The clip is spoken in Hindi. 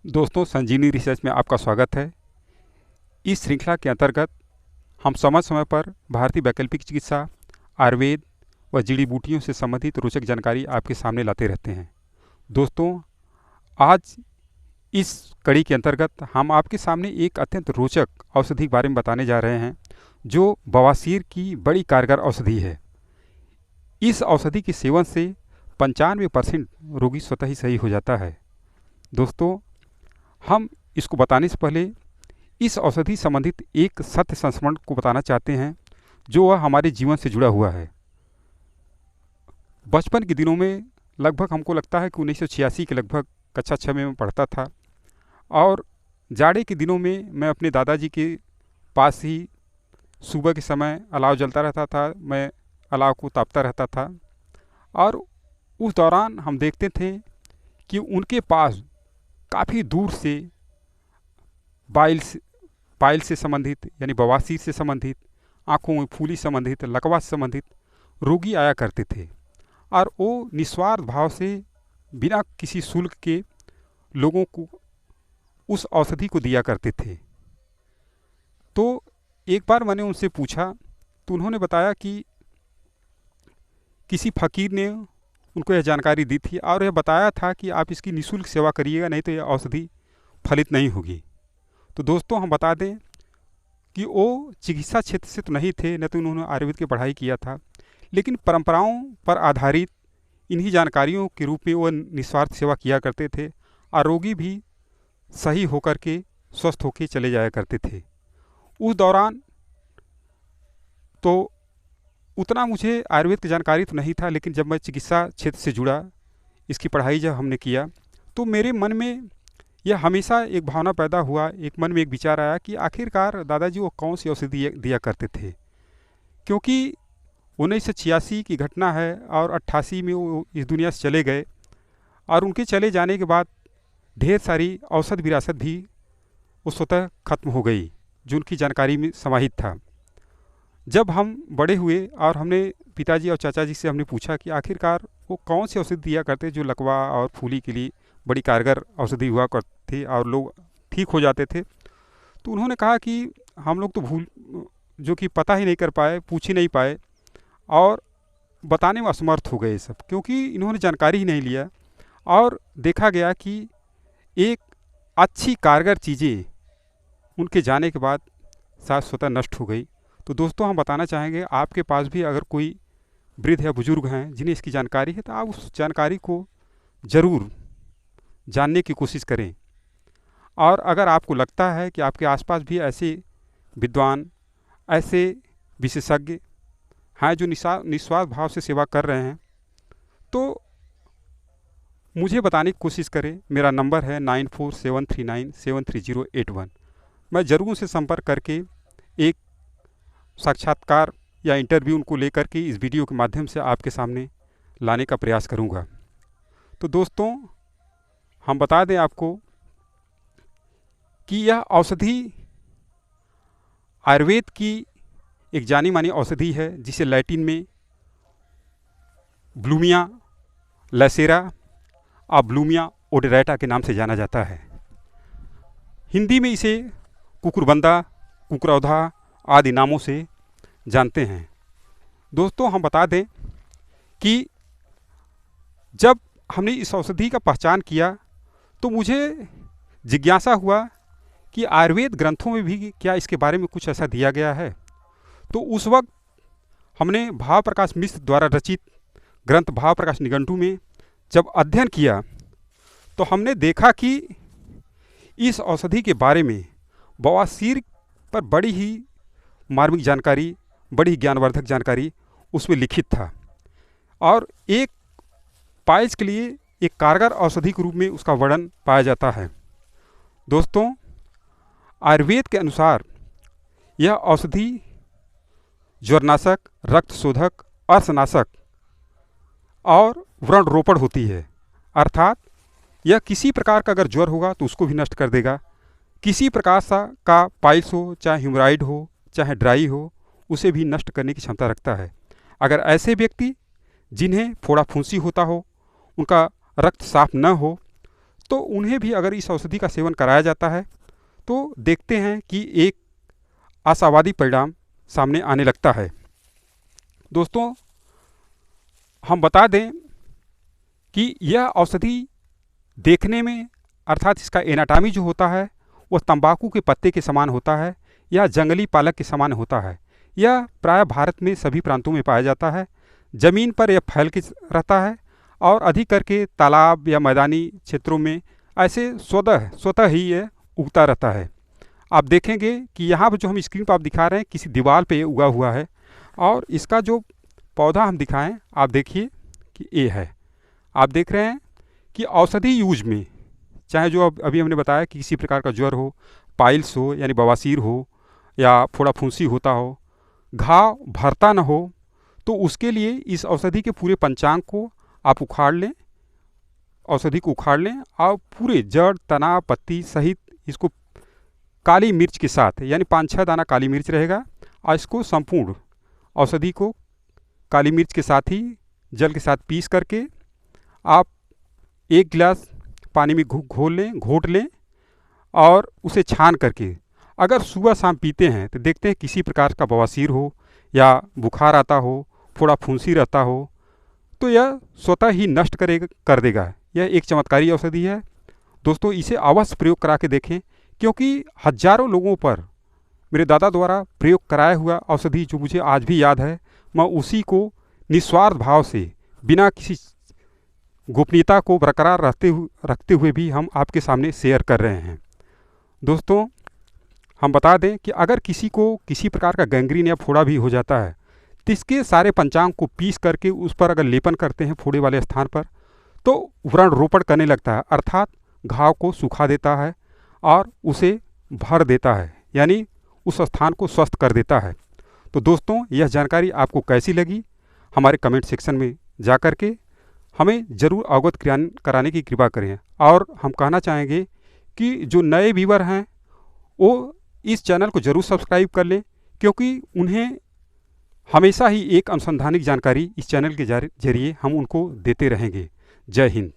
दोस्तों, संजीवनी रिसर्च में आपका स्वागत है। इस श्रृंखला के अंतर्गत हम समय समय पर भारतीय वैकल्पिक चिकित्सा, आयुर्वेद व जड़ी बूटियों से संबंधित रोचक जानकारी आपके सामने लाते रहते हैं। दोस्तों, आज इस कड़ी के अंतर्गत हम आपके सामने एक अत्यंत रोचक औषधि के बारे में बताने जा रहे हैं, जो बवासीर की बड़ी कारगर औषधि है। इस औषधि के सेवन से 95% रोगी स्वतः ही सही हो जाता है। दोस्तों, हम इसको बताने से पहले इस औषधि संबंधित एक सत्य संस्मरण को बताना चाहते हैं, जो वह हमारे जीवन से जुड़ा हुआ है। बचपन के दिनों में लगभग हमको लगता है कि 1986 के लगभग कक्षा 6 में मैं पढ़ता था, और जाड़े के दिनों में मैं अपने दादाजी के पास ही सुबह के समय अलाव जलता रहता था। मैं अलाव को तापता रहता था, और उस दौरान हम देखते थे कि उनके पास काफ़ी दूर से बाइल से संबंधित यानी बवासीर से संबंधित, आँखों में फूली संबंधित, लकवा से संबंधित रोगी आया करते थे, और वो निस्वार्थ भाव से बिना किसी शुल्क के लोगों को उस औषधि को दिया करते थे। तो एक बार मैंने उनसे पूछा, तो उन्होंने बताया कि किसी फ़कीर ने उनको यह जानकारी दी थी और यह बताया था कि आप इसकी निःशुल्क सेवा करिएगा, नहीं तो यह औषधि फलित नहीं होगी। तो दोस्तों, हम बता दें कि वो चिकित्सा क्षेत्र से तो नहीं थे, न तो उन्होंने आयुर्वेद की पढ़ाई किया था, लेकिन परंपराओं पर आधारित इन्हीं जानकारियों के रूप में वो निस्वार्थ सेवा किया करते थे, और रोगी भी सही होकर के स्वस्थ होकर चले जाया करते थे। उस दौरान तो उतना मुझे आयुर्वेद की जानकारी तो नहीं था, लेकिन जब मैं चिकित्सा क्षेत्र से जुड़ा, इसकी पढ़ाई जब हमने किया, तो मेरे मन में यह हमेशा एक भावना पैदा हुआ, एक मन में एक विचार आया कि आखिरकार दादाजी वो कौन सी औषधि दिया करते थे। क्योंकि 1986 की घटना है और 88 में वो इस दुनिया से चले गए, और उनके चले जाने के बाद ढेर सारी औषध विरासत भी उस स्वतः खत्म हो गई, जो उनकी जानकारी में समाहित था। जब हम बड़े हुए और हमने पिताजी और चाचा जी से हमने पूछा कि आखिरकार वो कौन सी औषधि दिया करते जो लकवा और फूली के लिए बड़ी कारगर औषधि हुआ करती थी और लोग ठीक हो जाते थे, तो उन्होंने कहा कि हम लोग तो भूल जो कि पता ही नहीं कर पाए, पूछ ही नहीं पाए, और बताने में असमर्थ हो गए सब, क्योंकि इन्होंने जानकारी ही नहीं लिया। और देखा गया कि एक अच्छी कारगर चीज़ें उनके जाने के बाद शायद स्वतः नष्ट हो गई। तो दोस्तों, हम बताना चाहेंगे, आपके पास भी अगर कोई वृद्ध या बुजुर्ग हैं जिन्हें इसकी जानकारी है, तो आप उस जानकारी को ज़रूर जानने की कोशिश करें। और अगर आपको लगता है कि आपके आसपास भी ऐसे विद्वान, ऐसे विशेषज्ञ हैं जो निस्वार्थ भाव से सेवा कर रहे हैं, तो मुझे बताने की कोशिश करें। मेरा नंबर है 9473973081। मैं ज़रूर उनसे संपर्क करके एक साक्षात्कार या इंटरव्यू उनको लेकर के इस वीडियो के माध्यम से आपके सामने लाने का प्रयास करूंगा। तो दोस्तों, हम बता दें आपको कि यह औषधि आयुर्वेद की एक जानी मानी औषधि है, जिसे लैटिन में ब्लूमिया लैसेरा और ब्लूमिया ओडेराटा के नाम से जाना जाता है। हिंदी में इसे कुकुरबंदा, कुकुरौधा आदि नामों से जानते हैं। दोस्तों, हम बता दें कि जब हमने इस औषधि का पहचान किया, तो मुझे जिज्ञासा हुआ कि आयुर्वेद ग्रंथों में भी क्या इसके बारे में कुछ ऐसा दिया गया है। तो उस वक्त हमने भाव प्रकाश मिश्र द्वारा रचित ग्रंथ भाव प्रकाश निघंटू में जब अध्ययन किया, तो हमने देखा कि इस औषधि के बारे में बवासीर पर बड़ी ही मार्मिक जानकारी, बड़ी ज्ञानवर्धक जानकारी उसमें लिखित था, और एक पाइल्स के लिए एक कारगर औषधि के रूप में उसका वर्णन पाया जाता है। दोस्तों, आयुर्वेद के अनुसार यह औषधि ज्वरनाशक, रक्त शोधक, अर्शनाशक और व्रण रोपण होती है। अर्थात यह किसी प्रकार का अगर ज्वर होगा तो उसको भी नष्ट कर देगा, किसी प्रकार का पाइल्स हो, चाहे ह्यूमराइड हो, चाहे ड्राई हो, उसे भी नष्ट करने की क्षमता रखता है। अगर ऐसे व्यक्ति जिन्हें फोड़ा फुंसी होता हो, उनका रक्त साफ न हो, तो उन्हें भी अगर इस औषधि का सेवन कराया जाता है तो देखते हैं कि एक आशावादी परिणाम सामने आने लगता है। दोस्तों, हम बता दें कि यह औषधि देखने में, अर्थात इसका एनाटॉमी जो होता है वह तंबाकू के पत्ते के समान होता है या जंगली पालक के समान होता है। यह प्राय भारत में सभी प्रांतों में पाया जाता है। ज़मीन पर यह फैल के रहता है और अधिक करके तालाब या मैदानी क्षेत्रों में ऐसे स्वतः ही यह उगता रहता है। आप देखेंगे कि यहाँ पर जो हम स्क्रीन पर आप दिखा रहे हैं किसी दीवार पे ये उगा हुआ है और इसका जो पौधा हम दिखाएं, आप देखिए कि ये है। आप देख रहे हैं कि औषधि यूज में, चाहे जो अभी हमने बताया कि किसी प्रकार का ज्वर हो, पाइल्स हो यानी बवासीर हो या फोड़ा फुंसी होता हो, घाव भरता न हो, तो उसके लिए इस औषधि के पूरे पंचांग को आप उखाड़ लें, औषधि को उखाड़ लें और पूरे जड़, तना, पत्ती सहित इसको काली मिर्च के साथ, यानी 5-6 दाना काली मिर्च रहेगा, और इसको संपूर्ण औषधि को काली मिर्च के साथ ही जल के साथ पीस करके आप 1 गिलास पानी में घोट लें और उसे छान करके अगर सुबह शाम पीते हैं तो देखते हैं किसी प्रकार का बवासीर हो या बुखार आता हो, फोड़ा फुंसी रहता हो, तो यह स्वतः ही नष्ट कर देगा। यह एक चमत्कारी औषधि है। दोस्तों, इसे अवश्य प्रयोग करा के देखें, क्योंकि हजारों लोगों पर मेरे दादा द्वारा प्रयोग कराया हुआ औषधि जो मुझे आज भी याद है, मैं उसी को निस्वार्थ भाव से बिना किसी गोपनीयता को बरकरार रखते हुए भी हम आपके सामने शेयर कर रहे हैं। दोस्तों, हम बता दें कि अगर किसी को किसी प्रकार का गैंग्रीन या फोड़ा भी हो जाता है तो इसके सारे पंचांग को पीस करके उस पर अगर लेपन करते हैं फोड़े वाले स्थान पर, तो व्रण रोपण करने लगता है, अर्थात घाव को सुखा देता है और उसे भर देता है, यानी उस स्थान को स्वस्थ कर देता है। तो दोस्तों, यह जानकारी आपको कैसी लगी हमारे कमेंट सेक्शन में जा कर के हमें ज़रूर अवगत कराने की कृपा करें। और हम कहना चाहेंगे कि जो नए व्यूअर हैं वो इस चैनल को ज़रूर सब्सक्राइब कर लें, क्योंकि उन्हें हमेशा ही एक अनुसंधानिक जानकारी इस चैनल के जरिए हम उनको देते रहेंगे। जय हिंद।